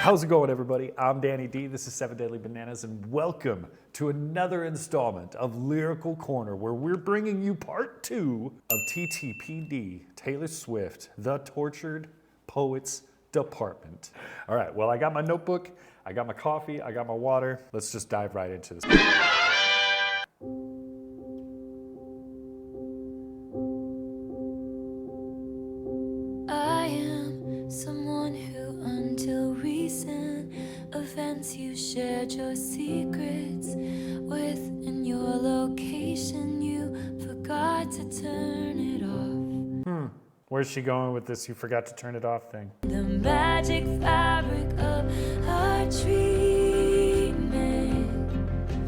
How's it going, everybody? I'm Danny D. This is 7 Deadly Bananas, and welcome to another installment of Lyrical Corner, where we're bringing you part 2 of TTPD, Taylor Swift, The Tortured Poets Department. All right, well, I got my notebook, I got my coffee, I got my water. Let's just dive right into this. You shared your secrets with, in your location you forgot to turn it off. Where's she going with this "you forgot to turn it off" thing? The magic fabric of our dreaming.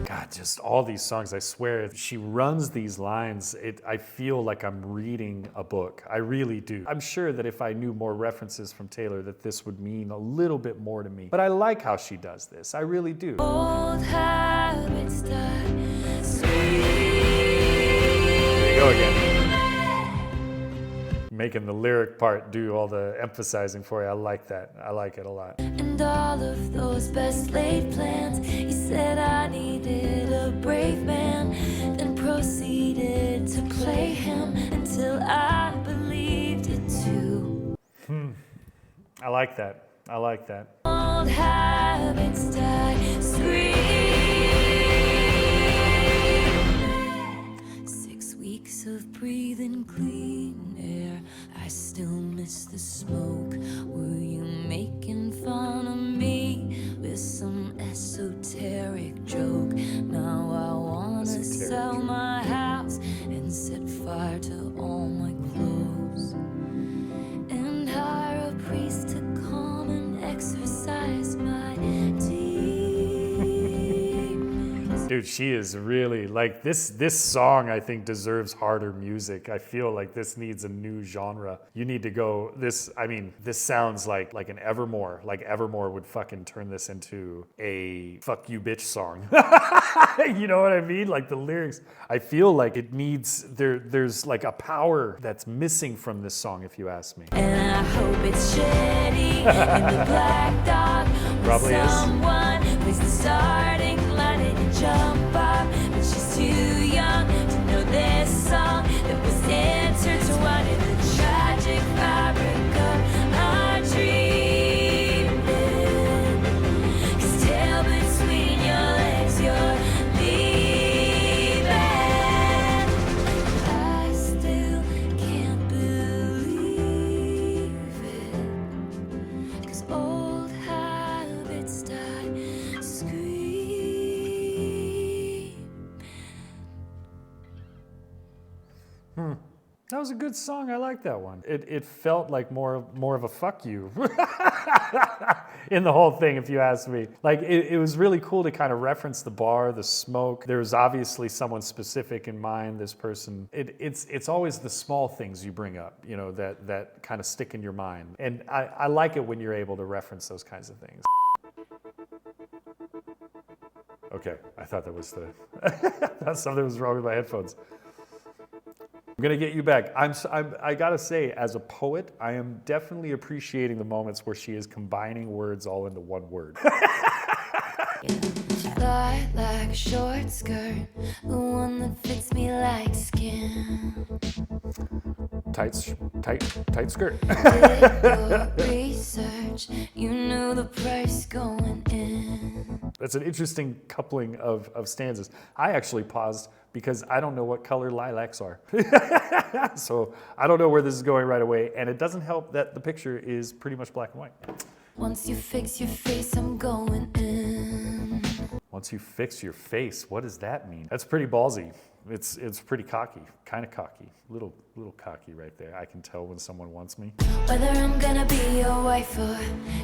God, just all these songs, I swear, she runs these lines, I feel like I'm reading a book. I really do. I'm sure that if I knew more references from Taylor that this would mean a little bit more to me. But I like how she does this. I really do. Old habits die sweet. There you go again. Making the lyric part do all the emphasizing for you. I like that. I like it a lot. And all of those best laid plans, you said I needed a brave man, then proceeded to play him until I believed it too. I like that. I like that. Old habits die scream. 6 weeks of breathing clean air, I still miss the smoke. Were you making fun of me with some esoteric joke? Now I wanna sell my house and set fire to all my clothes, and hire a priest to come and exorcise my demons. Dude, she is really, like, this song, I think, deserves harder music. I feel like this needs a new genre. You need to go, this sounds like an Evermore. Like Evermore would fucking turn this into a fuck you bitch song. You know what I mean? Like the lyrics, I feel like it needs, there's like a power that's missing from this song, if you ask me. And I hope it's shady in the black dog. Probably is. Someone plays the starting line and jump up, but she's too young to know this song that was intertwined in the tragic fabric of our dreaming. 'Cause tail between your legs, you're leaving. I still can't believe it, 'cause old habits die scream. That was a good song. I like that one. It felt like more of a fuck you in the whole thing, if you ask me. Like it was really cool to kind of reference the bar, the smoke. There was obviously someone specific in mind. This person. It's always the small things you bring up, you know, that kind of stick in your mind. And I like it when you're able to reference those kinds of things. Okay, I thought that was thought something was wrong with my headphones. I'm gonna get you back. I gotta say, as a poet, I am definitely appreciating the moments where she is combining words all into one word. Fly like a short skirt, the one that fits me like skin. Tight skirt. Did your research, you knew the price going in. That's an interesting coupling of stanzas. I actually paused because I don't know what color lilacs are. So I don't know where this is going right away, and it doesn't help that the picture is pretty much black and white. Once you fix your face, I'm going in. Once you fix your face, what does that mean? That's pretty ballsy. It's pretty cocky, kind of cocky, little cocky right there. I can tell when someone wants me. Whether I'm gonna be your wife or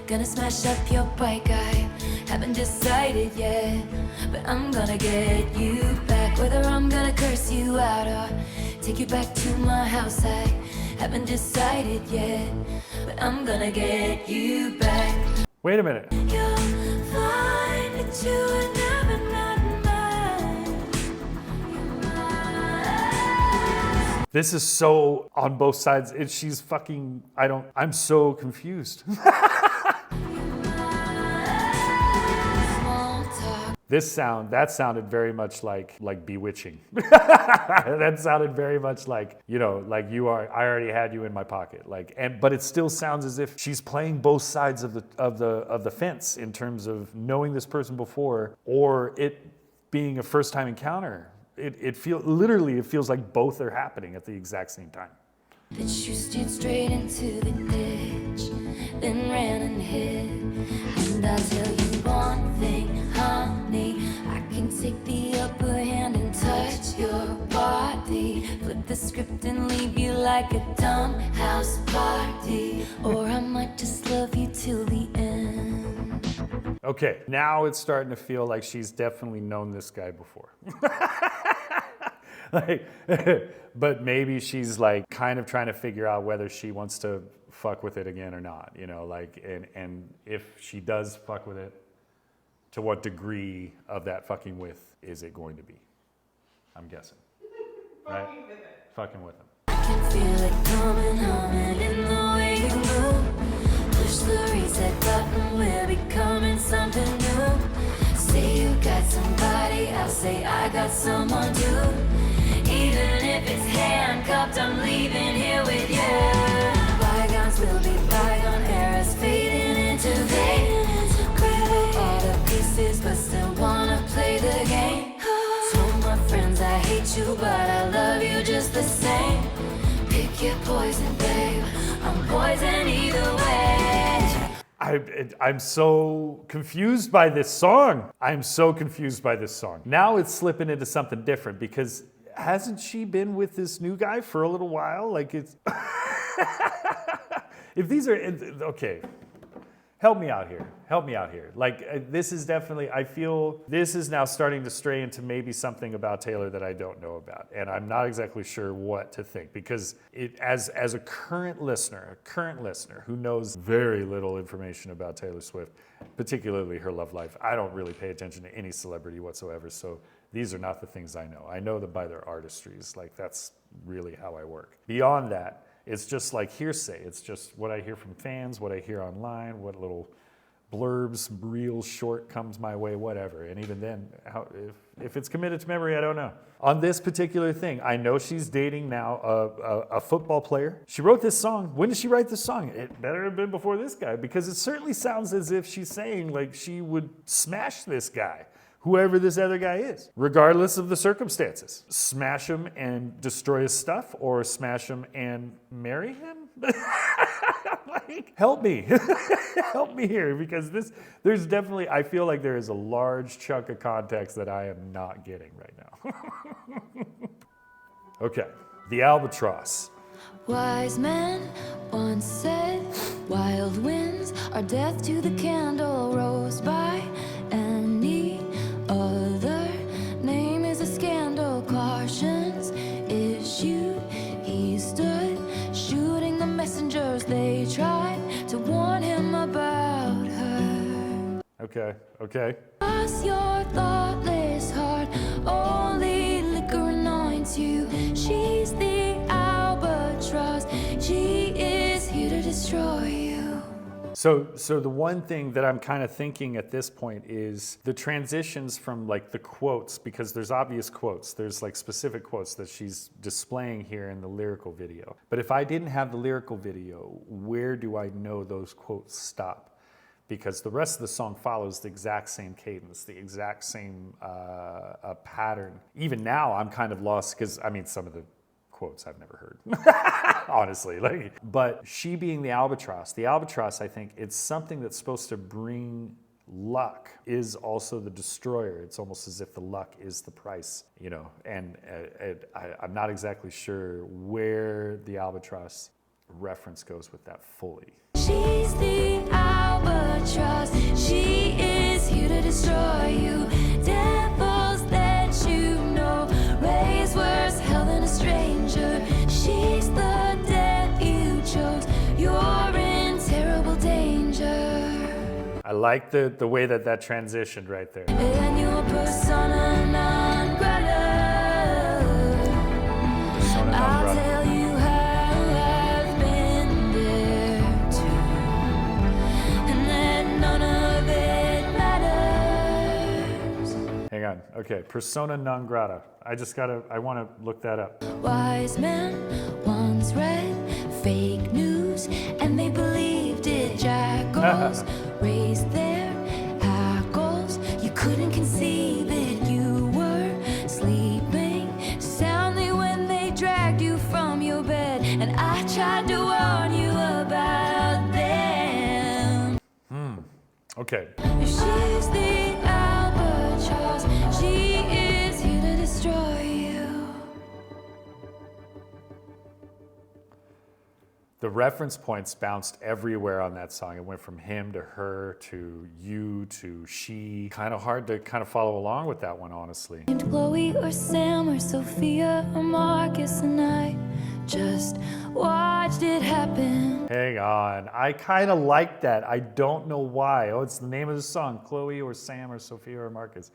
gonna smash up your bike, I haven't decided yet, but I'm gonna get you back. Whether I'm gonna curse you out or take you back to my house, I haven't decided yet, but I'm gonna get you back. Wait a minute. You'll find that you are never not mine. You're mine. This is so on both sides. She's fucking, I'm so confused. That sounded very much like Bewitching. That sounded very much like, you know, like I already had you in my pocket. But it still sounds as if she's playing both sides of the fence in terms of knowing this person before or it being a first time encounter. It feels like both are happening at the exact same time. That you steered straight into the ditch, then ran and hid. And I'll tell you one thing, honey, I can take the upper hand and touch your body. Flip the script and leave you like a dumb house party. Or I might just love you till the end. Okay, now it's starting to feel like she's definitely known this guy before. But maybe she's like kind of trying to figure out whether she wants to fuck with it again or not, you know, like, and if she does fuck with it, to what degree of that fucking with is it going to be? I'm guessing. Right? Fucking with him. I can feel it coming, humming in the way you move. Push the reset button, we're becoming something new. Say you got somebody, I'll say I got someone too. Even if it's handcuffed, I'm leaving here with you. Bygones will be bygone, eras fading into vain. Grab up all the pieces, but still wanna play the game. Told my friends I hate you, but I love you just the same. Pick your poison, babe. I'm poison either way. I'm so confused by this song. I'm so confused by this song. Now it's slipping into something different because hasn't she been with this new guy for a little while? Like it's, if these are, okay, help me out here. Like this is definitely, I feel this is now starting to stray into maybe something about Taylor that I don't know about. And I'm not exactly sure what to think because as a current listener who knows very little information about Taylor Swift, particularly her love life, I don't really pay attention to any celebrity whatsoever. So these are not the things I know. I know them by their artistries. Like that's really how I work. Beyond that, it's just like hearsay. It's just what I hear from fans, what I hear online, what little blurbs, real short comes my way, whatever. And even then, if it's committed to memory, I don't know. On this particular thing, I know she's dating now a football player. She wrote this song. When did she write this song? It better have been before this guy because it certainly sounds as if she's saying like she would smash this guy, whoever this other guy is, regardless of the circumstances. Smash him and destroy his stuff or smash him and marry him? Like, help me. Help me here because there's definitely, I feel like there is a large chunk of context that I am not getting right now. Okay, the Albatross. Wise men once said, wild winds are death to the candle, rose by any other name is a scandal. Cautions issued, he stood shooting the messengers. They tried to warn him about her. Okay. Cross your thoughtless heart, only liquor anoints you. She's the Albatross, she is here to destroy you. So the one thing that I'm kind of thinking at this point is the transitions from like the quotes, because there's obvious quotes. There's like specific quotes that she's displaying here in the lyrical video. But if I didn't have the lyrical video, where do I know those quotes stop? Because the rest of the song follows the exact same cadence, the exact same pattern. Even now, I'm kind of lost because, I mean, some of the quotes I've never heard, honestly. But she being the Albatross, I think, it's something that's supposed to bring luck, is also the destroyer. It's almost as if the luck is the price, you know. And I'm not exactly sure where the Albatross reference goes with that fully. She's the Albatross, she is here to destroy you. Devils that you know, raise worse hell than a stranger. She's the death you chose, you're in terrible danger. I like the way that transitioned right there. And your persona non grata. I'll tell you how I've been there too, and that none of it matters. Okay. Persona non grata. I want to look that up. Wise men once read fake news, and they believed it. Jackals raised their hackles. You couldn't conceive it. You were sleeping soundly when they dragged you from your bed, and I tried to warn you about them. Okay. She's the Albatross. She is here to destroy you. The reference points bounced everywhere on that song. It went from him to her to you to she. Kind of hard to kind of follow along with that one, honestly. Named Chloe or Sam or Sophia or Marcus, and I just watched it happen. Hang on. I kind of like that. I don't know why. Oh, it's the name of the song. Chloe or Sam or Sophia or Marcus.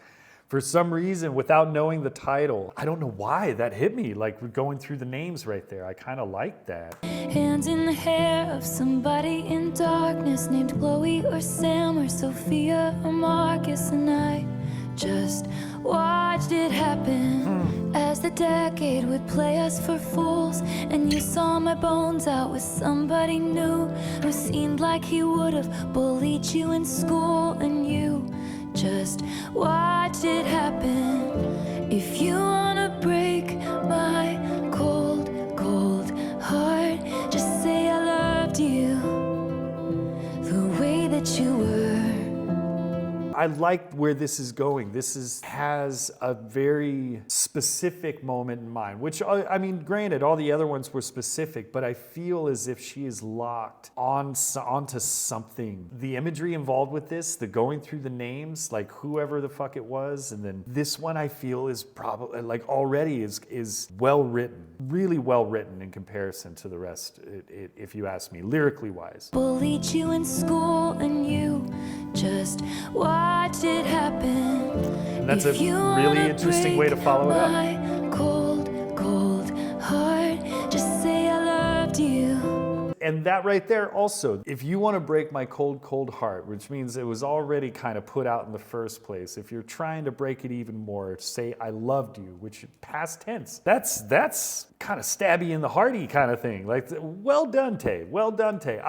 For some reason, without knowing the title, I don't know why that hit me. Like going through the names right there. I kind of like that. Hands in the hair of somebody in darkness, named Chloe or Sam or Sophia or Marcus, and I just watched it happen as the decade would play us for fools, and you saw my bones out with somebody new who seemed like he would have bullied you in school, and you just watched it happen. If you wanna break my cold, cold heart, just say I loved you the way that you were. I like where this is going. Has a very specific moment in mind, which, I mean, granted, all the other ones were specific, but I feel as if she is locked onto something. The imagery involved with this, the going through the names, like whoever the fuck it was, and then this one I feel is probably, like, already is well written, really well written in comparison to the rest, if you ask me, lyrically wise. Bullied you in school, and you just watched it happen. And that's a really interesting way to follow it up. My cold, cold heart, just say I loved you. And that right there also, if you want to break my cold, cold heart, which means it was already kind of put out in the first place, if you're trying to break it even more, say I loved you, which past tense, that's kind of stabby in the hearty kind of thing. Like, well done, Tay. Well done, Tay.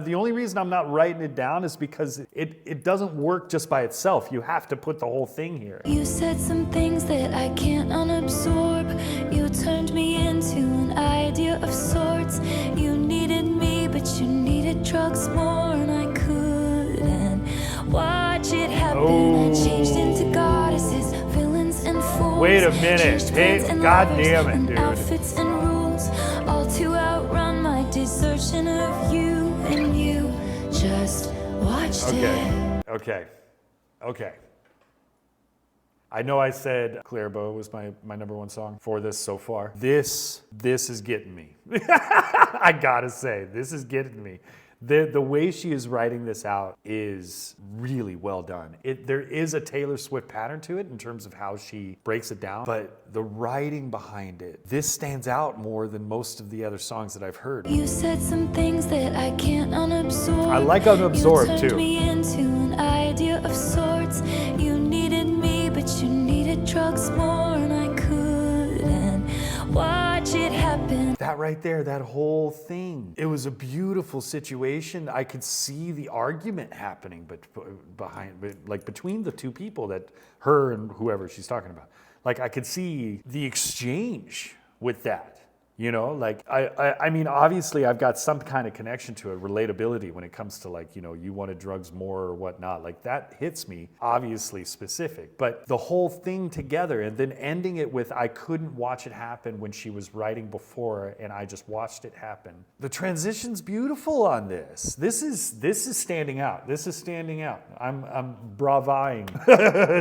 The only reason I'm not writing it down is because it doesn't work just by itself. You have to put the whole thing here. You said some things that I can't unabsorb. You turned me into an idea of sorts. You needed me, but you needed drugs more, and I couldn't watch it happen. Oh. Changed into goddesses, villains and fools. Wait a minute. Hey, God damn it, dude. Outfits and rules, all to outrun my desertion of you, and you just watched it. Okay. I know I said Clairbeau was my number one song for this so far. This is getting me. I gotta say, this is getting me. The way she is writing this out is really well done. There is a Taylor Swift pattern to it in terms of how she breaks it down, but the writing behind it, this stands out more than most of the other songs that I've heard. You said some things that I can't unabsorb. I like unabsorbed you turned too. Me into an idea of sorts. You needed me, but you needed drugs more, and I couldn't watch it happen. That right there, that whole thing. It was a beautiful situation. I could see the argument happening, but between the two people, that her and whoever she's talking about. Like, I could see the exchange with that. You know, like, I mean, obviously I've got some kind of connection to it, relatability when it comes to, like, you know, you wanted drugs more or whatnot. Like, that hits me, obviously specific. But the whole thing together, and then ending it with, I couldn't watch it happen when she was writing before, and I just watched it happen. The transition's beautiful on this. This is standing out. This is standing out. I'm braving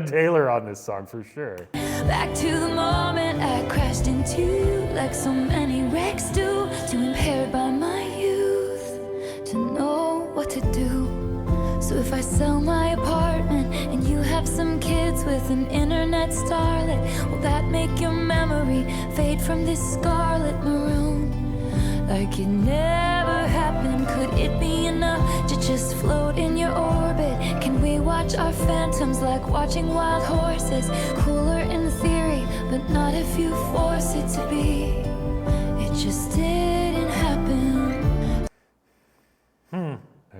Taylor on this song for sure. Back to the moment I crashed into, like so many wrecks do, too impaired by my youth to know what to do. So if I sell my apartment and you have some kids with an internet starlet, will that make your memory fade from this scarlet maroon? Like it never happened. Could it be enough to just float in your orbit? Can we watch are phantoms like watching wild horses. Cooler in theory, but not if you force it to be. It just didn't happen.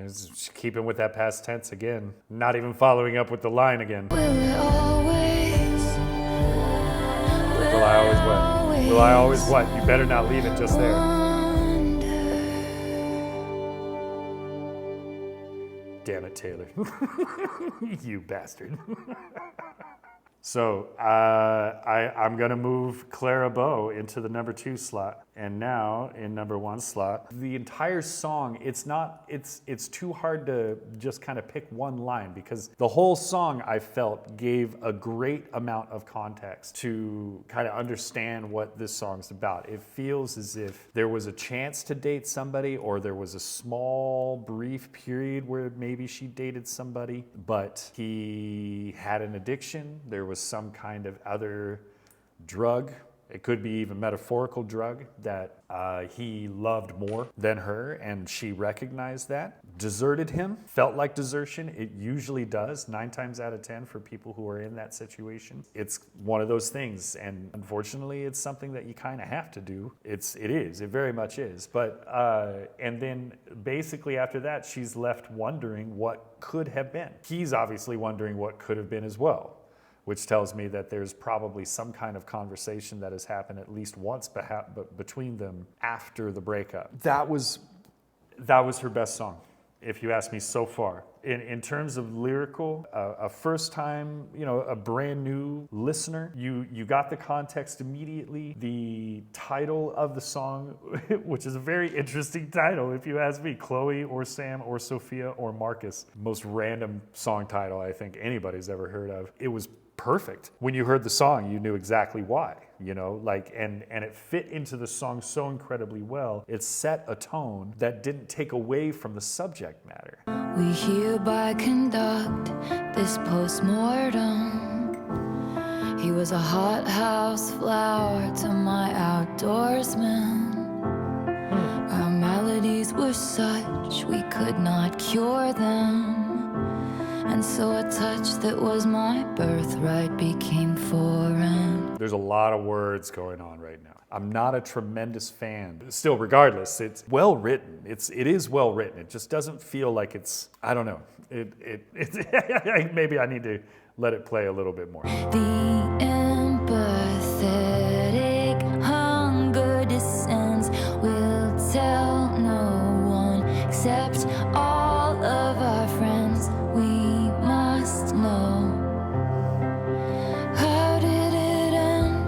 Just keeping with that past tense again. Not even following up with the line again. Will it always? Will I always what? Will I always what? You better not leave it just there. Wonder. Damn it, Taylor. You bastard. So I'm gonna move Clara Bow into the number 2 slot, and now in number 1 slot, the entire song. It's too hard to just kind of pick one line because the whole song I felt gave a great amount of context to kind of understand what this song's about. It feels as if there was a chance to date somebody, or there was a small brief period where maybe she dated somebody, but he had an addiction. There was some kind of other drug. It could be even metaphorical drug that he loved more than her, and she recognized that. Deserted him, felt like desertion. It usually does, 9 times out of 10 for people who are in that situation. It's one of those things, and unfortunately, it's something that you kind of have to do. It very much is. But and then basically after that, she's left wondering what could have been. He's obviously wondering what could have been as well, which tells me that there's probably some kind of conversation that has happened at least once between them after the breakup. That was her best song, if you ask me, so far. In terms of lyrical, a first time, a brand new listener, you got the context immediately. The title of the song, which is a very interesting title, if you ask me, Chloe or Sam or Sophia or Marcus. Most random song title I think anybody's ever heard of. It was perfect. When you heard the song, you knew exactly why, and it fit into the song so incredibly well. It set a tone that didn't take away from the subject matter. We hereby conduct this post-mortem. He was a hothouse flower to my outdoorsman. Our maladies were such we could not cure them. And so a touch that was my birthright became foreign. There's a lot of words going on right now. I'm not a tremendous fan. Still, regardless, it's well written. It is well written. It just doesn't feel like it's, I don't know. Maybe I need to let it play a little bit more. The empathetic hunger descends. We'll tell no one except all of our friends. We must know. How did it end?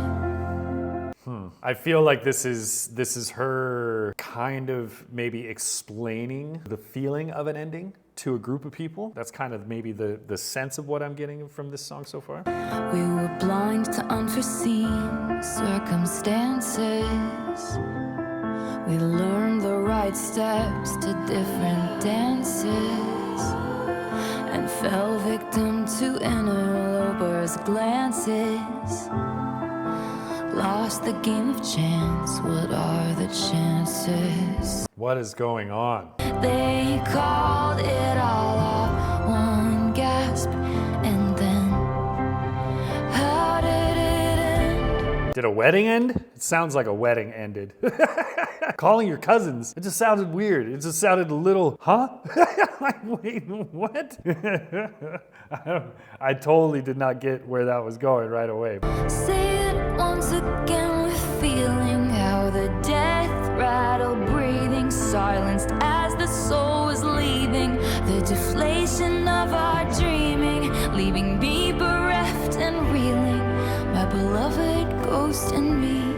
I feel like this is her kind of maybe explaining the feeling of an ending to a group of people. That's kind of maybe the sense of what I'm getting from this song so far. We were blind to unforeseen circumstances. We learned the right steps to different dances, and fell victim to interlopers' glances. Lost the game of chance, what are the chances? What is going on? They called it all off, one gasp, and then how did it end? Did a wedding end? It sounds like a wedding ended. Calling your cousins, it just sounded weird. It just sounded a little, huh? Like, wait, what? I totally did not get where that was going right away. Say it once again with feeling, how the death rattle breathing silenced as the soul was leaving. The deflation of our dreaming, leaving me bereft and reeling. My beloved ghost and me,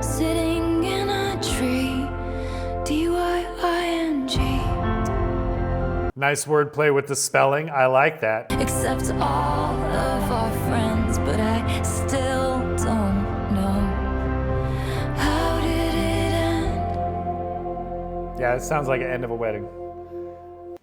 sitting in a tree. D-Y-I-N-G. Nice wordplay with the spelling. I like that. Except all of our friends, but I still don't know. How did it end? Yeah, it sounds like an end of a wedding.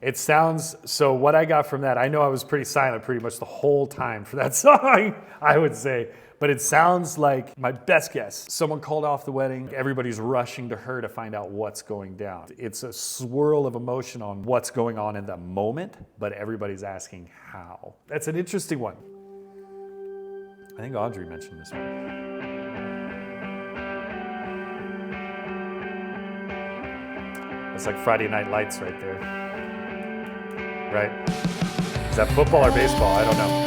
It sounds, so what I got from that, I know I was pretty silent pretty much the whole time for that song, I would say. But it sounds like, my best guess, someone called off the wedding, everybody's rushing to her to find out what's going down. It's a swirl of emotion on what's going on in the moment, but everybody's asking how. That's an interesting one. I think Audrey mentioned this one. It's like Friday Night Lights right there. Right? Is that football or baseball? I don't know.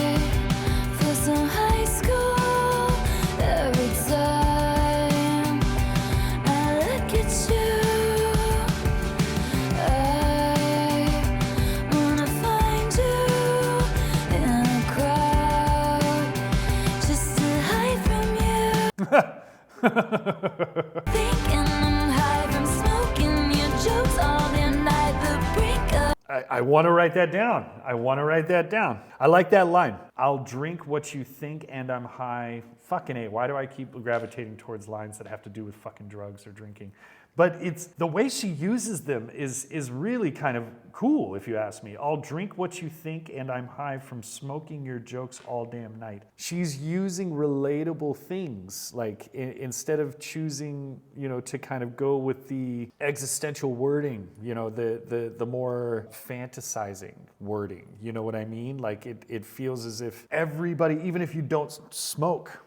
I want to write that down. I want to write that down. I like that line. I'll drink what you think and I'm high. Fucking A. Why do I keep gravitating towards lines that have to do with fucking drugs or drinking? But it's the way she uses them is really kind of cool, if you ask me. I'll drink what you think and I'm high from smoking your jokes all damn night. She's using relatable things, like instead of choosing, you know, to kind of go with the existential wording, you know, the more fantasizing wording. You know what I mean? Like it feels as if everybody, even if you don't smoke,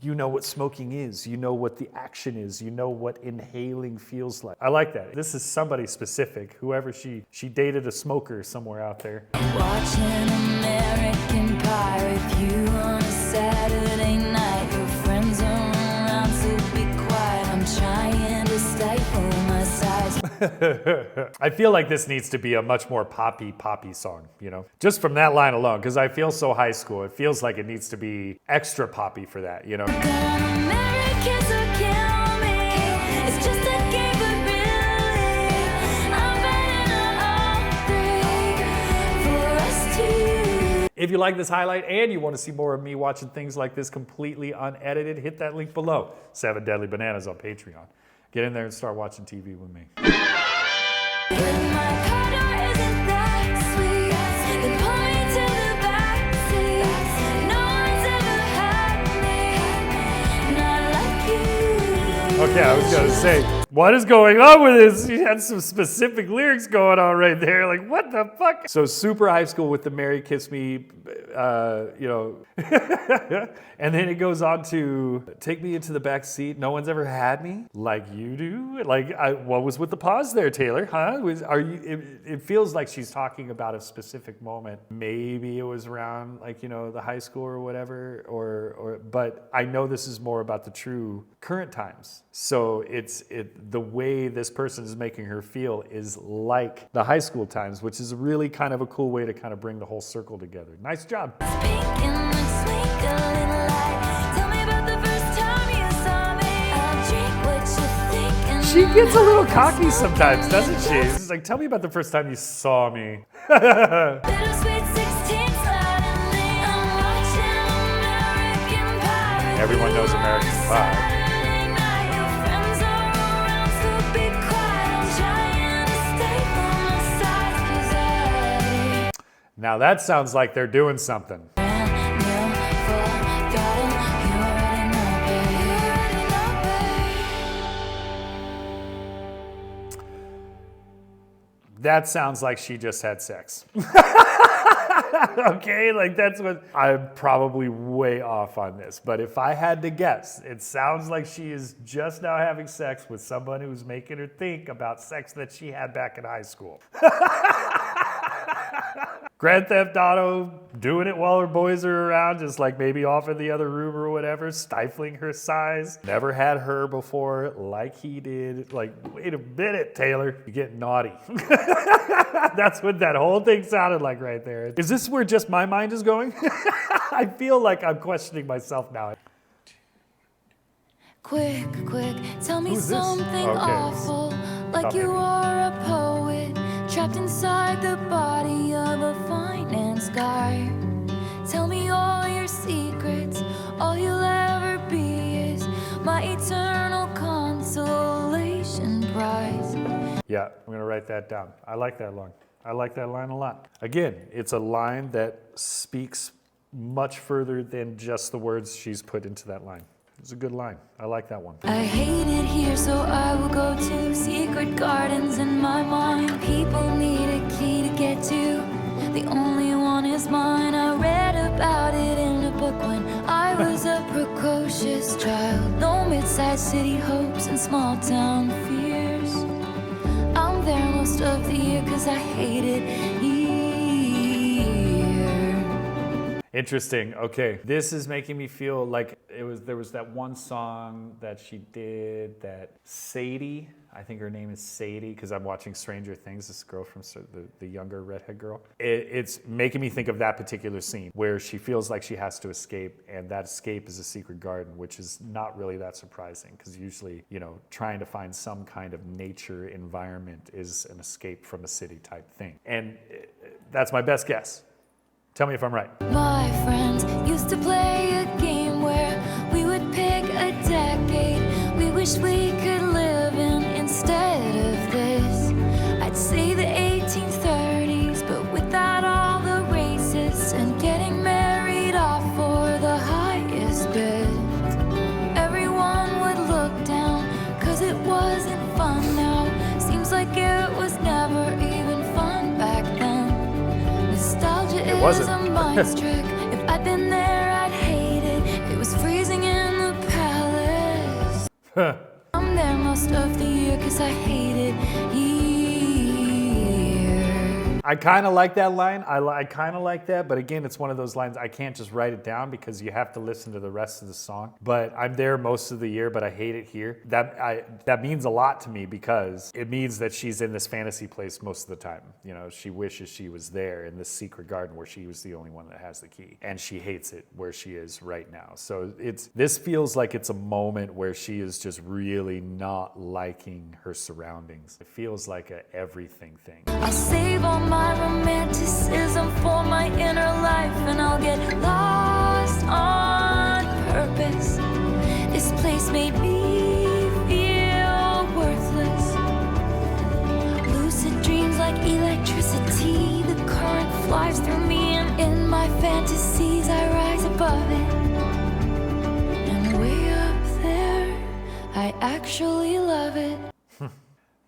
you know what smoking is, you know what the action is, you know what inhaling feels like. I like that. This is somebody specific, whoever she dated a smoker somewhere out there. Watching American Pie with you on a Saturday night. Your friends are around, so be quiet. I'm trying to stifle my sighs. I feel like this needs to be a much more poppy song, you know? Just from that line alone, because I feel so high school. It feels like it needs to be extra poppy for that, you know? Americans will kill me. It's just a game, but really, I'm betting on all three for us two. If you like this highlight and you want to see more of me watching things like this completely unedited, hit that link below. 7 Deadly Bananas on Patreon. Get in there and start watching TV with me. But my partner isn't that sweet. They pull me to the backseat. No one's ever had me, not like you. Okay, I was gonna say, what is going on with this? She had some specific lyrics going on right there. Like, what the fuck? So super high school with the Mary Kiss Me, you know. And then it goes on to take me into the back seat. No one's ever had me like you do. Like, what was with the pause there, Taylor? Huh? It feels like she's talking about a specific moment. Maybe it was around, like, you know, the high school or whatever. But I know this is more about the true current times. So the way this person is making her feel is like the high school times, which is really kind of a cool way to kind of bring the whole circle together. Nice job. She gets a little cocky sometimes, doesn't she? She's like, tell me about the first time you saw me. Everyone knows American Pie. Now that sounds like they're doing something. That sounds like she just had sex. Okay, like that's what, I'm probably way off on this, but if I had to guess, it sounds like she is just now having sex with someone who's making her think about sex that she had back in high school. Grand Theft Auto, doing it while her boys are around, just like maybe off in the other room or whatever, stifling her sighs. Never had her before like he did. Like, wait a minute, Taylor, you're getting naughty. That's what that whole thing sounded like right there. Is this where just my mind is going? I feel like I'm questioning myself now. Quick, tell me Who's this? something Okay. awful, like Stop you it. are a poet, trapped inside the body of a finance guy. Tell me all your secrets, all you'll ever be is my eternal consolation prize. Yeah, I'm gonna write that down. I like that line. I like that line a lot. Again, it's a line that speaks much further than just the words she's put into that line. It's a good line. I like that one. I hate it here, so I will go to secret gardens in my mind. People need a key to get to. The only one is mine. I read about it in a book when I was a precocious child. No mid-sized city hopes and small town fears. I'm there most of the year cause I hate it here. Interesting. Okay. This is making me feel like there was that one song that she did that Sadie, I think her name is Sadie because I'm watching Stranger Things, this girl from the younger redhead girl. It's making me think of that particular scene where she feels like she has to escape, and that escape is a secret garden, which is not really that surprising because usually, trying to find some kind of nature environment is an escape from a city type thing. And that's my best guess. Tell me if I'm right. My friends used to play a game where we would pick a decade we wish we could live in instead of this. I'd say the 1830s, but without all the racists and getting married off for the highest bid. Everyone would look down, cause it wasn't fun now. Seems like it was never even fun back then. Nostalgia is a mind's trick. If I'd been there, I'd hate it. It was freezing in the palace. I'm there most of the year cause I hate it here. I kind of like that line. I kind of like that, but again, it's one of those lines I can't just write it down because you have to listen to the rest of the song. But I'm there most of the year, but I hate it here. That means a lot to me because it means that she's in this fantasy place most of the time. She wishes she was there in this secret garden where she was the only one that has the key, and she hates it where she is right now. So this feels like it's a moment where she is just really not liking her surroundings. It feels like a everything thing. I'll save all my romanticism for my inner life, and I'll get lost on purpose. This place made me feel worthless. Lucid dreams like electricity. The current flies through me, and in my fantasies I rise above it. And way up there, I actually love it.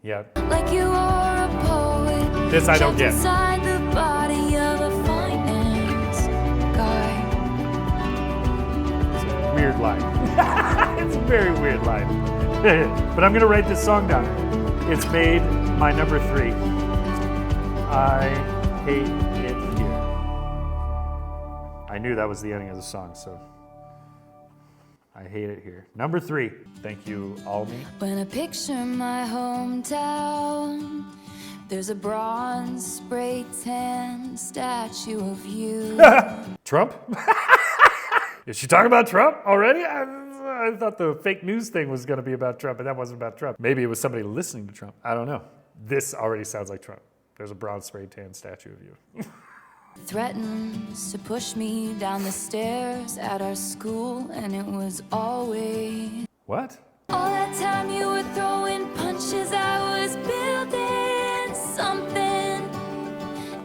Yeah. Like you are a poet. This I don't get. Inside the body of a finance guy. It's a weird line. It's a very weird line. But I'm gonna write this song down. It's made my number 3. I hate it here. I knew that was the ending of the song, so I hate it here. Number 3. Thank you, AIMEE. When I picture my hometown, there's a bronze spray tan statue of you. Trump? Is she talking about Trump already? I thought the fake news thing was going to be about Trump, and that wasn't about Trump. Maybe it was somebody listening to Trump. I don't know. This already sounds like Trump. There's a bronze spray tan statue of you. Threatens to push me down the stairs at our school, and it was always What? all that time you were throwing punches. I was building something,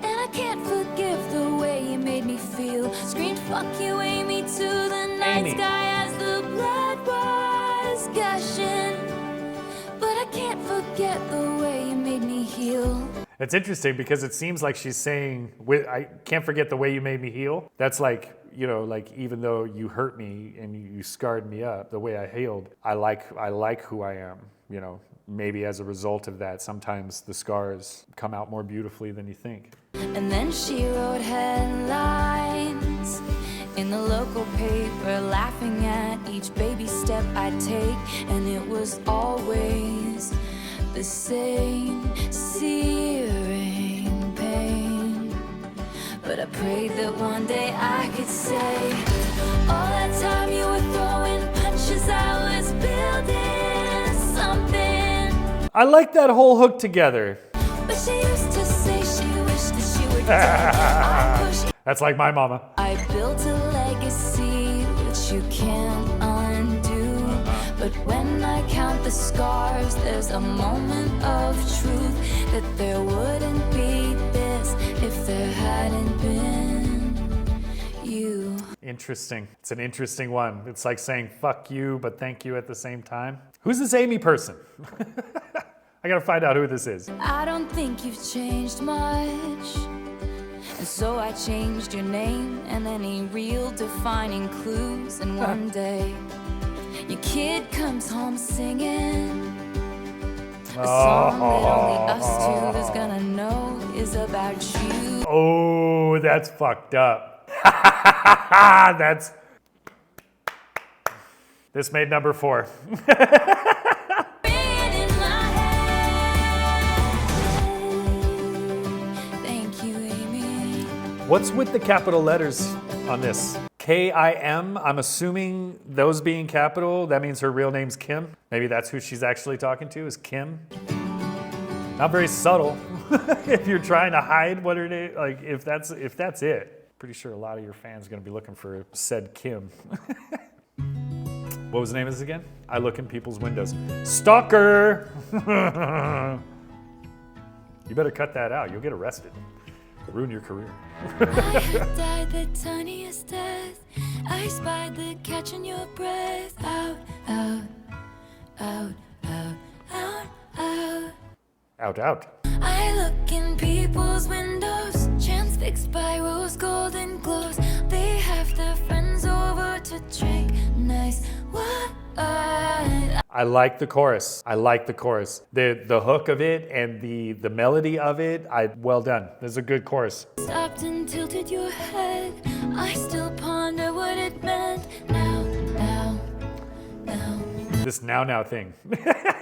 and I can't forgive the way you made me feel. Screamed fuck you, AIMEE, to the night AIMEE. sky as the blood was gushing, but I can't forget the way you made me heal. It's interesting because it seems like she's saying, I can't forget the way you made me heal. That's like, like even though you hurt me and you scarred me up, the way I healed, I like who I am. Maybe as a result of that, sometimes the scars come out more beautifully than you think. And then she wrote headlines in the local paper, laughing at each baby step I take, and it was always the same searing pain. But I prayed that one day I could say, all that time you were throwing punches, I was building something. I like that whole hook together. But she used to say she wished that she would take push. That's like my mama. I built a legacy which you can't undo. But when I count the scars, there's a moment of truth that there wouldn't be this if there hadn't been you. Interesting. It's an interesting one. It's like saying fuck you, but thank you at the same time. Who's this AIMee person? I gotta find out who this is. I don't think you've changed much, and so I changed your name and any real defining clues. And one day, your kid comes home singing a song that only us two is gonna know is about you. Oh, that's fucked up. That's... This made number 4. Thank you, AIMee. What's with the capital letters on this? K-I-M, I'm assuming those being capital, that means her real name's Kim. Maybe that's who she's actually talking to, is Kim. Not very subtle. If you're trying to hide what her name, like if that's it. Pretty sure a lot of your fans are gonna be looking for said Kim. What was the name of this again? I look in people's windows. Stalker! You better cut that out, you'll get arrested. Ruin your career. I had died the tiniest death. I spied the catch in your breath. Out, out, out, out, out, out. Out, out. I look in people's windows, transfixed by rose golden glows. They have their friends over to drink nice wine. I like the chorus. I like the chorus. The hook of it and the melody of it, well done. This is a good chorus. Stopped and tilted your head. I still ponder what it meant. Now, now, now. This now thing.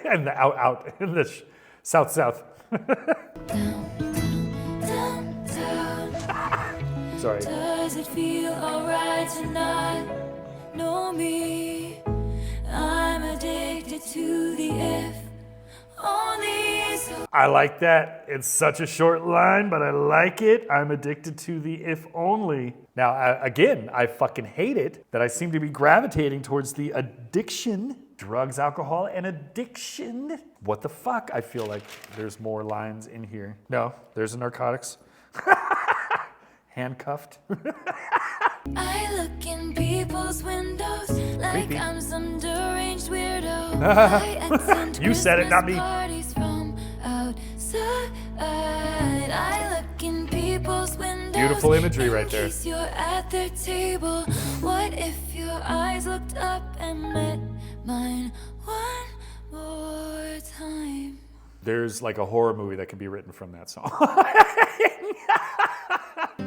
And the out in the south. Down, down, down, down. Sorry. Does it feel alright to not know me? I'm addicted to the if only. So I like that. It's such a short line, but I like it. I'm addicted to the if only. Now, I fucking hate it that I seem to be gravitating towards the addiction. Drugs, alcohol, and addiction. What the fuck? I feel like there's more lines in here. No, there's the narcotics. Handcuffed. I look in people's windows like Creepy. I'm some deranged weirdo. I attend You said it, not me. Christmas parties from outside. I look in people's windows. Beautiful imagery right there. In case you're at their table. What if your eyes looked up and met mine one more time? There's like a horror movie that could be written from that song.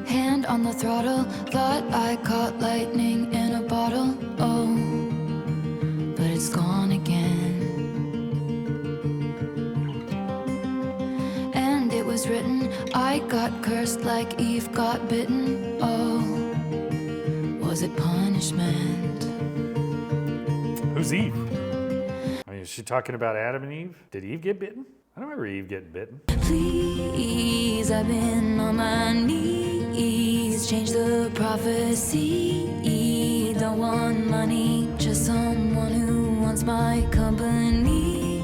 Hand on the throttle, thought I caught lightning in a bottle. Oh, but it's gone again. And it was written, I got cursed like Eve got bitten. Oh, was it punishment? Who's Eve? I mean, is she talking about Adam and Eve? Did Eve get bitten? I don't remember Eve getting bitten. Please, I've been on my knees. Change the prophecy. Don't want money, just someone who wants my company.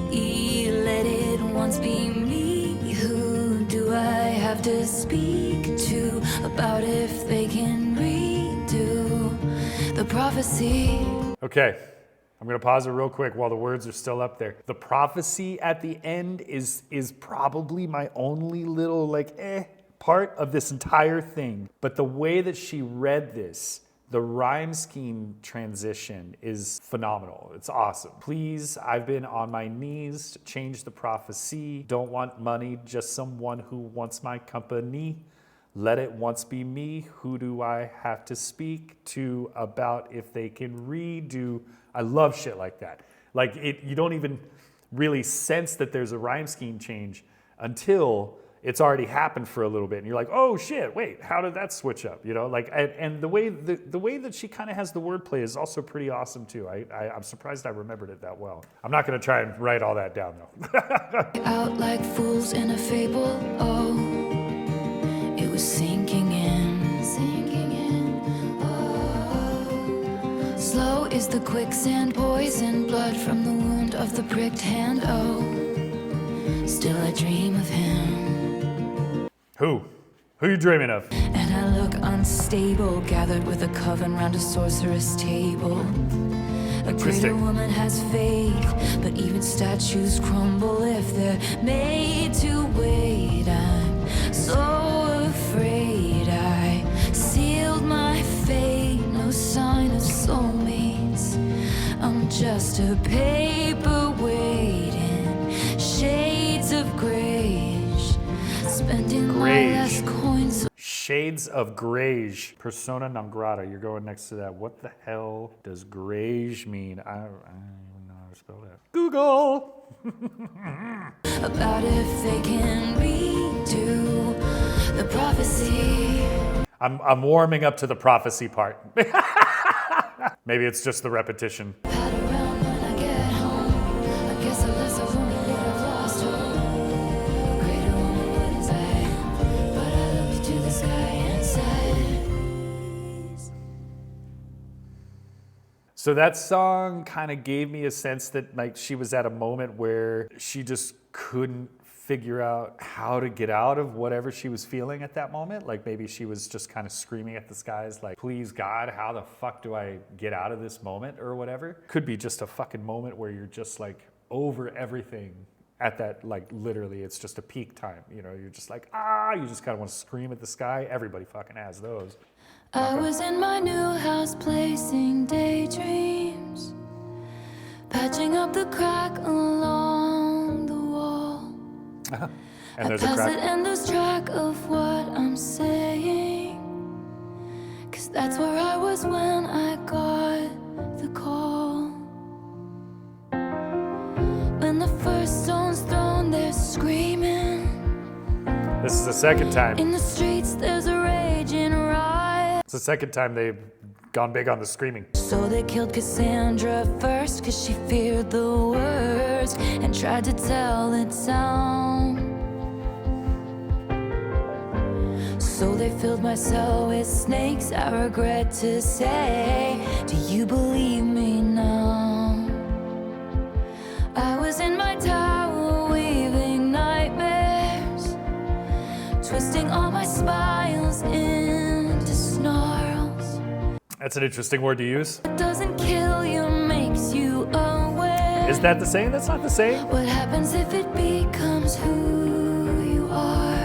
Let it once be me. Who do I have to speak to about if they can redo the prophecy? Okay. I'm gonna pause it real quick while the words are still up there. The prophecy at the end is probably my only little part of this entire thing. But the way that she read this, the rhyme scheme transition is phenomenal. It's awesome. Please, I've been on my knees, change the prophecy. Don't want money, just someone who wants my company. Let it once be me. Who do I have to speak to about if they can redo? I love shit like that. Like you don't even really sense that there's a rhyme scheme change until it's already happened for a little bit, and you're like, oh shit, wait, how did that switch up? You know, like, and the way that she kind of has the wordplay is also pretty awesome too. I'm surprised I remembered it that well. I'm not gonna try and write all that down though. Out like fools in a fable. Oh, it was sinking in, sinking in. Oh, slow is the quicksand, poison blood from the wound of the pricked hand. Oh, still I dream of him. Who? Who you dreaming of? And I look unstable, gathered with a coven round a sorceress table. A greater woman has faith, but even statues crumble if they're made to wait. I'm so afraid I sealed my fate. No sign of soulmates. I'm just a paperweight in shades of grayish, spending my last coins. Shades of Greige. Persona non grata. You're going next to that. What the hell does Greige mean? I don't even know how to spell that. Google! About if they can redo the prophecy. I'm warming up to the prophecy part. Maybe it's just the repetition. Pat around when I get home. I guess I lost a woman, but I've lost hope. A greater woman wouldn't say, but I looked to the sky and said. So that song kind of gave me a sense that like she was at a moment where she just couldn't figure out how to get out of whatever she was feeling at that moment. Like maybe she was just kind of screaming at the skies like, please God, how the fuck do I get out of this moment or whatever? Could be just a fucking moment where you're just like over everything at that, like literally it's just a peak time. You know, you're just like, you just kind of want to scream at the sky. Everybody fucking has those. I was in my new house placing daydreams, patching up the crack along the wall. And there's I a pass crack. it and lose track of what I'm saying, 'cause that's where I was when I got the call. When the first stone's thrown, they're screaming. This is the second time. In the streets, there's a raging riot. It's the second time they've gone big on the screaming. So they killed Cassandra first, 'cause she feared the worst and tried to tell the town. So they filled my cell with snakes, I regret to say. Do you believe me now? I was in my tower weaving nightmares, twisting all my smiles into snarls. That's an interesting word to use. It doesn't kill you, makes you aware. Is that the same? That's not the same. What happens if it becomes who you are?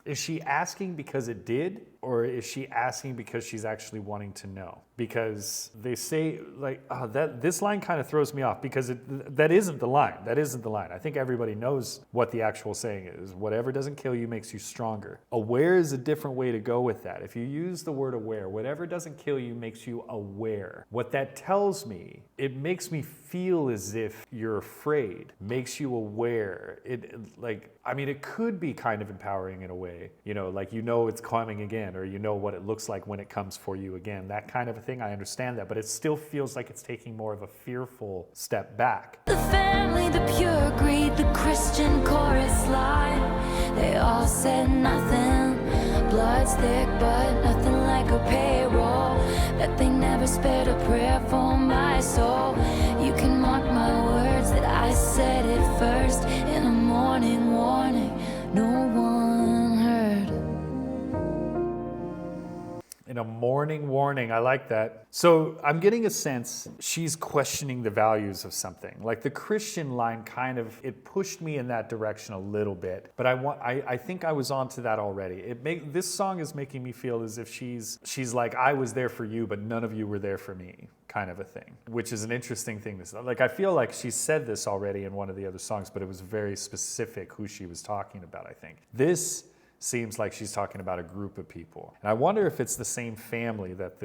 Is she asking because it did, or is she asking because she's actually wanting to know? Because they say like that. This line kind of throws me off because that isn't the line. That isn't the line. I think everybody knows what the actual saying is. Whatever doesn't kill you makes you stronger. Aware is a different way to go with that. If you use the word aware, whatever doesn't kill you makes you aware. What that tells me, it makes me feel as if you're afraid. Makes you aware. It could be kind of empowering in a way. You know, like you know it's coming again, or you know what it looks like when it comes for you again. That kind of a thing, I understand that, but it still feels like it's taking more of a fearful step back. The family, the pure greed, the Christian chorus line, they all said nothing. Blood's thick, but nothing like a payroll. That they never spared a prayer for my soul. You can mark my words that I said it first. In a morning warning, no one heard. In a morning warning, I like that. So I'm getting a sense she's questioning the values of something. Like the Christian line kind of, it pushed me in that direction a little bit, but I think I was onto that already. This song is making me feel as if she's like, I was there for you, but none of you were there for me, kind of a thing, which is an interesting thing to say. Like, I feel like she said this already in one of the other songs, but it was very specific who she was talking about, I think. This seems like she's talking about a group of people. And I wonder if it's the same family that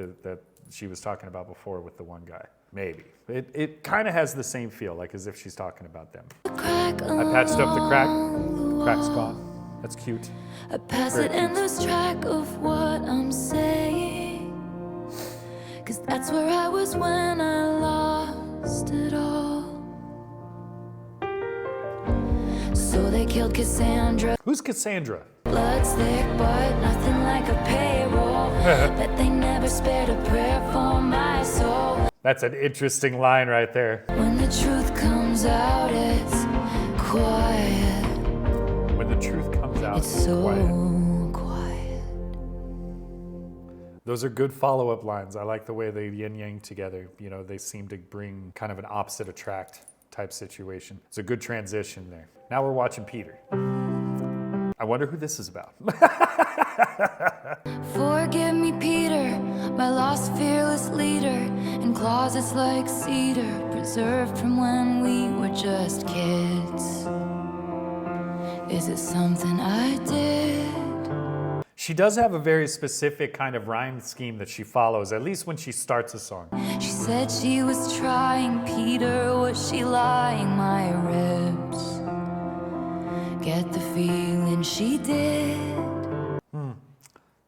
she was talking about before with the one guy. Maybe. It kind of has the same feel, like as if she's talking about them. I patched up the crack. The crack's gone. That's cute. I pass it and lose track of what I'm saying, 'cause that's where I was when I lost it all. So they killed Cassandra. Who's Cassandra? Blood's thick, but nothing like a payroll. That they never spared a prayer for my soul. That's an interesting line right there. When the truth comes out, it's quiet. When the truth comes out, It's so quiet. Those are good follow-up lines. I like the way they yin-yang together. You know, they seem to bring kind of an opposite attract type situation. It's a good transition there. Now we're watching Peter. I wonder who this is about. Forgive me, Peter, my lost fearless leader, in closets like cedar, preserved from when we were just kids. Is it something I did? She does have a very specific kind of rhyme scheme that she follows, at least when she starts a song. She said she was trying, Peter, was she lying? My ribs get the feeling she did.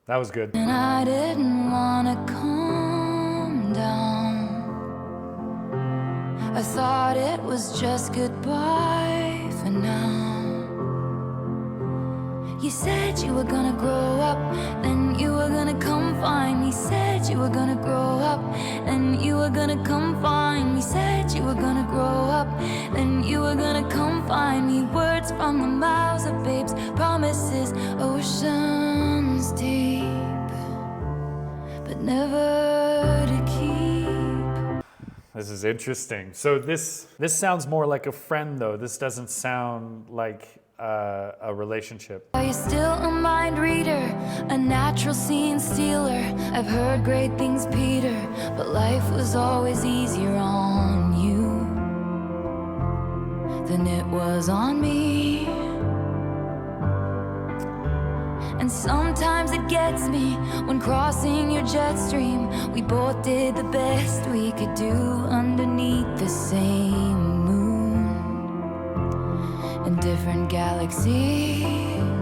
That was good. And I didn't wanna calm down. I thought it was just goodbye for now. You said you were gonna grow up, then you were gonna come find me. Said you were gonna grow up, then you were gonna come find me. Said you were gonna grow up, then you were gonna come find me. Words from the mouths of babes, promises, oceans deep, but never to keep. This is interesting. So this sounds more like a friend, though. This doesn't sound like a relationship. Are you still a mind reader, a natural scene stealer? I've heard great things, Peter, but life was always easier on you than it was on me. And sometimes it gets me when crossing your jet stream. We both did the best we could do underneath the same in different galaxies.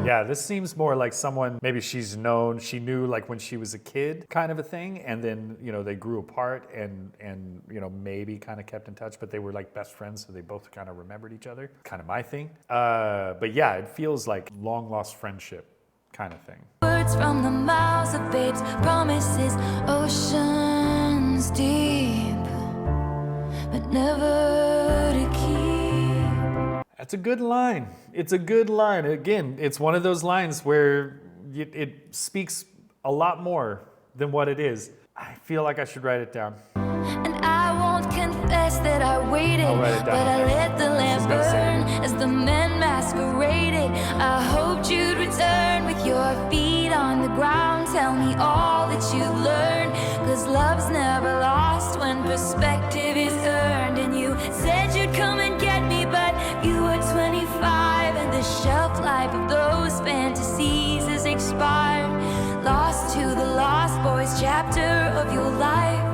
Yeah, this seems more like someone, maybe she knew like when she was a kid kind of a thing, and then, you know, they grew apart and you know, maybe kind of kept in touch, but they were like best friends, so they both kind of remembered each other. Kind of my thing. But yeah, it feels like long lost friendship kind of thing. Words from the mouths of babes, promises, oceans deep, but never to keep. That's a good line. It's a good line. Again, it's one of those lines where it speaks a lot more than what it is. I feel like I should write it down. And I won't confess that I waited, I'll write it down. but I let the lamp burn as the men masqueraded. I hoped you'd return with your feet on the ground. Tell me all that you've learned, 'cause love's never lost when perspective is earned. And you said you'd come and get me, but you were 25 and the shelf life of those fantasies has expired. Lost to the lost boys chapter of your life.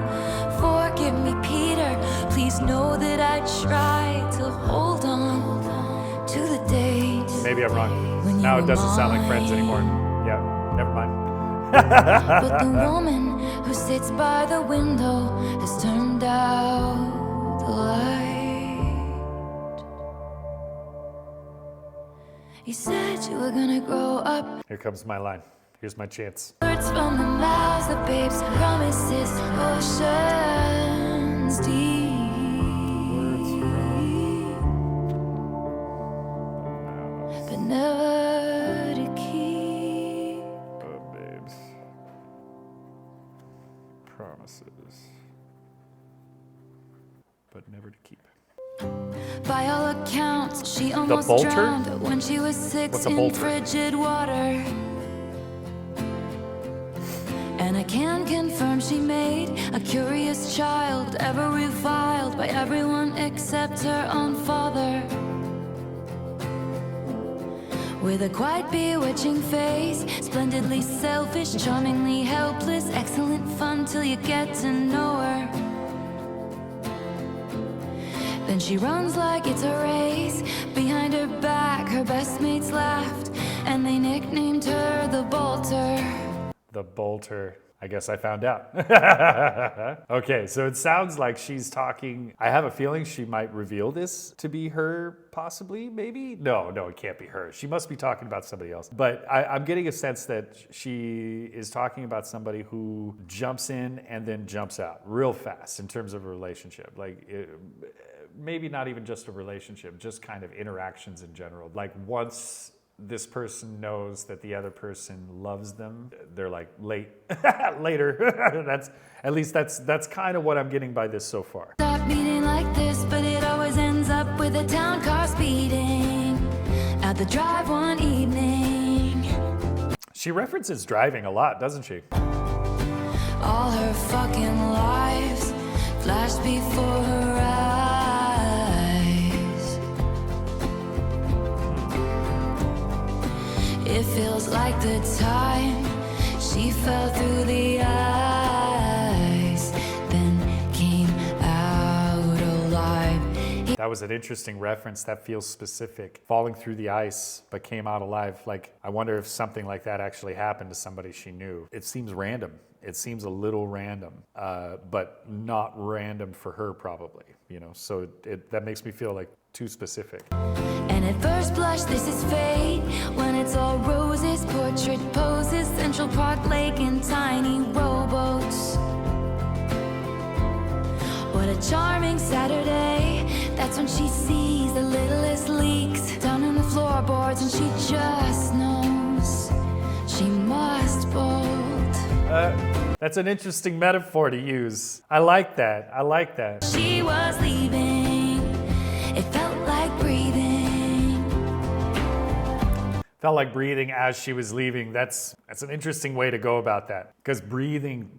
Forgive me, Peter, please know that I tried to hold on to the days. Maybe I'm wrong. Now it doesn't sound like friends anymore. Yeah, never mind. But the woman who sits by the window has turned out the light. You said you were gonna grow up. Here comes my line. Here's my chance. Words from the mouths of babes, promises, oceans deep, but never to keep. Oh, babes. Promises, but never to keep. By all accounts, she almost bolter? drowned when she was 6 What's a in bolter? frigid water. And I can confirm she made a curious child, ever reviled by everyone except her own father. With a quite bewitching face, splendidly selfish, charmingly helpless, excellent fun till you get to know her. Then she runs like it's a race. Behind her back, her best mates laughed, and they nicknamed her the Bolter. The bolter. I guess I found out. Okay, so it sounds like she's talking. I have a feeling she might reveal this to be her, possibly, maybe? No, it can't be her. She must be talking about somebody else. But I'm getting a sense that she is talking about somebody who jumps in and then jumps out real fast in terms of a relationship. Like, maybe not even just a relationship, just kind of interactions in general. Like once this person knows that the other person loves them. They're like, late, later. That's kind of what I'm getting by this so far. Stop beating like this, but it always ends up with a town car speeding out the drive one evening. She references driving a lot, doesn't she? All her fucking lives flashed before her eyes. It feels like the time she fell through the ice, then came out alive. That was an interesting reference. That feels specific. Falling through the ice, but came out alive. Like, I wonder if something like that actually happened to somebody she knew. It seems random. It seems a little random, but not random for her probably, you know? So that makes me feel like too specific. And at first blush, this is fate. When it's all roses, portrait poses, Central Park Lake and tiny rowboats. What a charming Saturday. That's when she sees the littlest leaks down on the floorboards, and she just knows she must bolt. That's an interesting metaphor to use. I like that. I like that. She was leaving. It felt like breathing. Felt like breathing as she was leaving. That's an interesting way to go about that. Because breathing,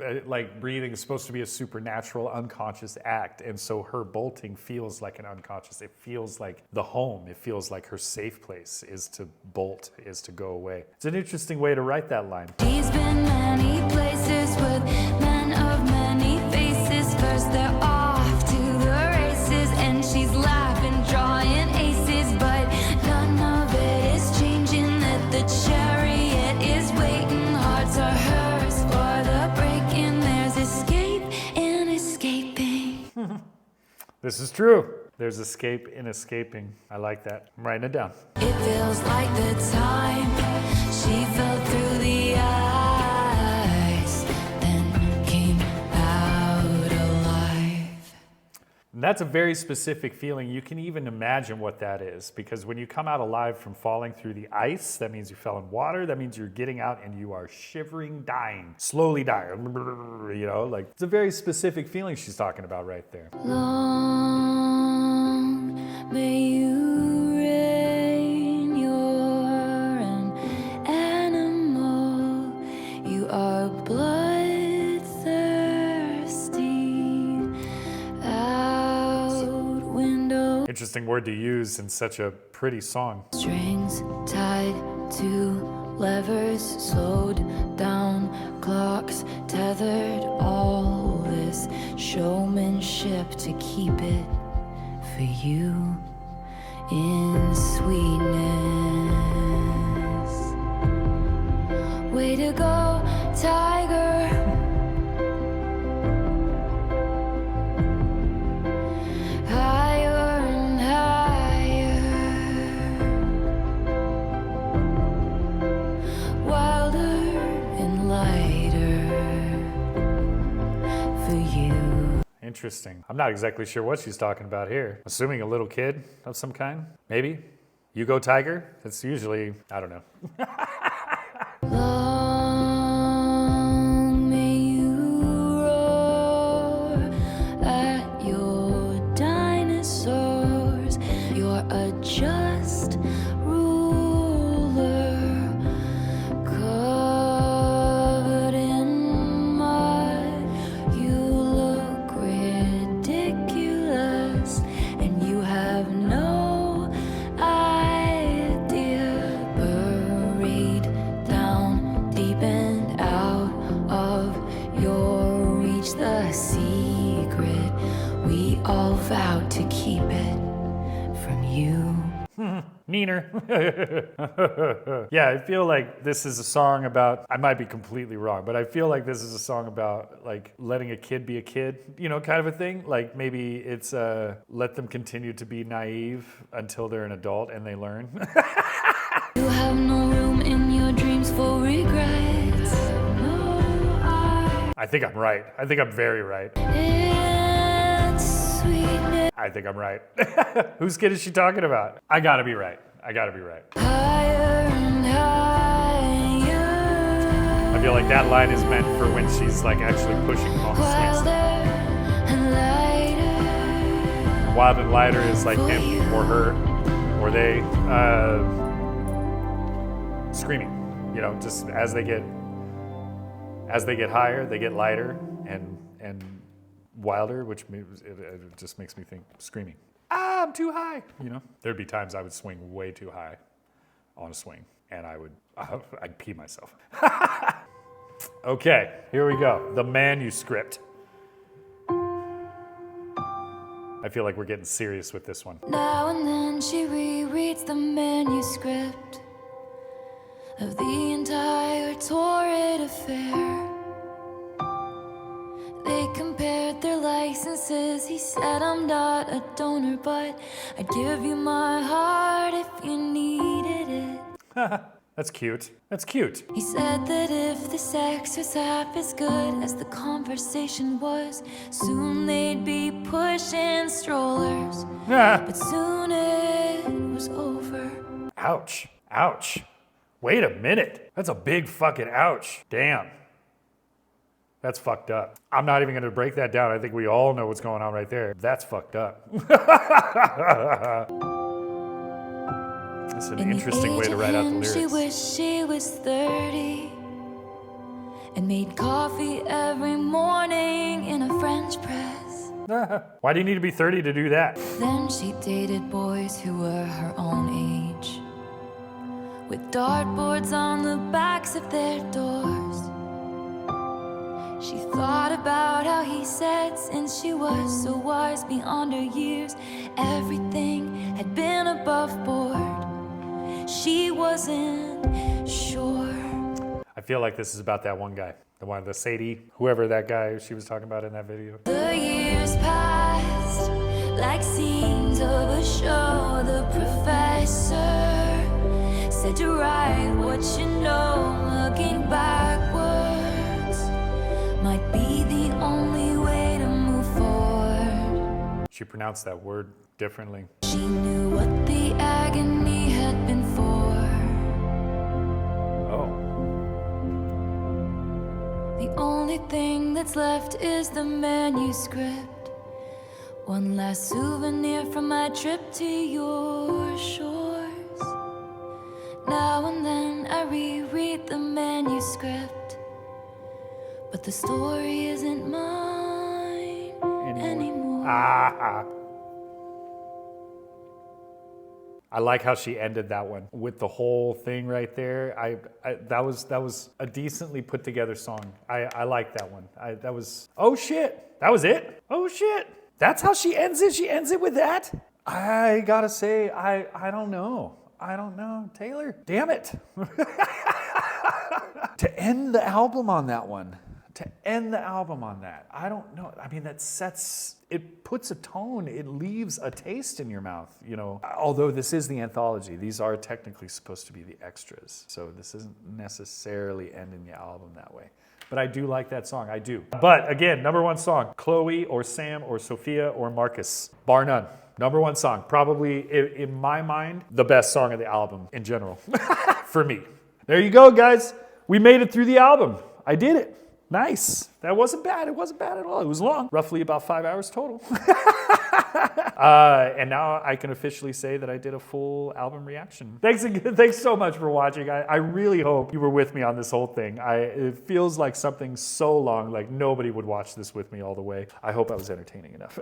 breathing is supposed to be a supernatural, unconscious act. And so her bolting feels like an unconscious. It feels like the home. It feels like her safe place is to bolt, is to go away. It's an interesting way to write that line. She's been many places with men of many faces. First they're off to the races, and she's laughing, drawing aces, but none of it is changing. That the chariot is waiting, hearts are hers for the breaking. There's escape in escaping. This is true. There's escape in escaping. I like that. I'm writing it down. It feels like the time she fell through the ice, then came out alive. And that's a very specific feeling. You can even imagine what that is, because when you come out alive from falling through the ice, that means you fell in water. That means you're getting out and you are shivering, dying, slowly dying. You know, like, it's a very specific feeling she's talking about right there. Long may you reign. You're an animal. You are bloodthirsty. Out window. Interesting word to use in such a pretty song. Strings tied to levers, slowed down clocks, tethered. All this showmanship to keep it for you in sweetness. Way to go, tiger. Higher and higher. Wilder and lighter for you. Interesting. I'm not exactly sure what she's talking about here. Assuming a little kid of some kind, maybe. You go tiger? That's usually, I don't know. Long may you roar at your dinosaurs. You're a just ruler, covered in mud. You look ridiculous, and you have no idea. Buried down deep and out of your reach, the secret we all vowed to keep it from you. Neener. Yeah, I feel like this is a song about, I might be completely wrong, but I feel like this is a song about like letting a kid be a kid, you know, kind of a thing. Like maybe it's let them continue to be naive until they're an adult and they learn. You have no room in your dreams for regrets. No, I think I'm right. I think I'm very right. it's sweetness. I think I'm right. Whose kid is she talking about? I gotta be right. I gotta be right. Higher feel like that line is meant for when she's like actually pushing on the swing set. Wild and lighter is like him or her or they screaming. You know, just as they get higher, they get lighter and wilder, which it just makes me think screaming. Ah, I'm too high. You know, there'd be times I would swing way too high on a swing, and I'd pee myself. Okay, here we go. The Manuscript. I feel like we're getting serious with this one. Now and then she rereads the manuscript of the entire torrid affair. They compared their licenses. He said, I'm not a donor, but I'd give you my heart if you needed it. That's cute. That's cute. He said that if the sex was half as good as the conversation was, soon they'd be pushing strollers. But soon it was over. Ouch. Ouch. Wait a minute. That's a big fucking ouch. Damn. That's fucked up. I'm not even gonna break that down. I think we all know what's going on right there. That's fucked up. That's an interesting way to write out the lyrics. She wished she was 30 and made coffee every morning in a French press. Why do you need to be 30 to do that? Then she dated boys who were her own age, with dartboards on the backs of their doors. She thought about how he said, since she was so wise beyond her years, everything had been above board. She wasn't sure. I feel like this is about that one guy. The Sadie, whoever that guy she was talking about in that video. The years passed like scenes of a show. The professor said to write what you know, looking backwards might be the only way to move forward. She pronounced that word differently. She knew what the agony had been for. Oh. The only thing that's left is the manuscript. One last souvenir from my trip to your shores. Now and then I reread the manuscript, but the story isn't mine anymore. I like how she ended that one with the whole thing right there. That was a decently put together song. I like that one. That was, oh shit, that was it? Oh shit, that's how she ends it? She ends it with that? I gotta say, I don't know. I don't know, Taylor, damn it. To end the album on that one. I don't know. I mean, it puts a tone, it leaves a taste in your mouth, you know. Although this is the anthology, these are technically supposed to be the extras. So this isn't necessarily ending the album that way. But I do like that song, I do. But again, #1 song, Chloe or Sam or Sophia or Marcus, bar none. #1 song, probably in my mind, the best song of the album in general, for me. There you go, guys. We made it through the album. I did it. Nice. That wasn't bad. It wasn't bad at all. It was long, roughly about 5 hours total. And now I can officially say that I did a full album reaction. Thanks again. Thanks so much for watching. I really hope you were with me on this whole thing. It feels like something so long, like nobody would watch this with me all the way. I hope I was entertaining enough.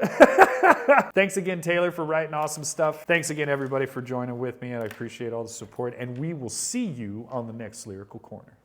Thanks again, Taylor, for writing awesome stuff. Thanks again, everybody, for joining with me, and I appreciate all the support. And we will see you on the next Lyrical Corner.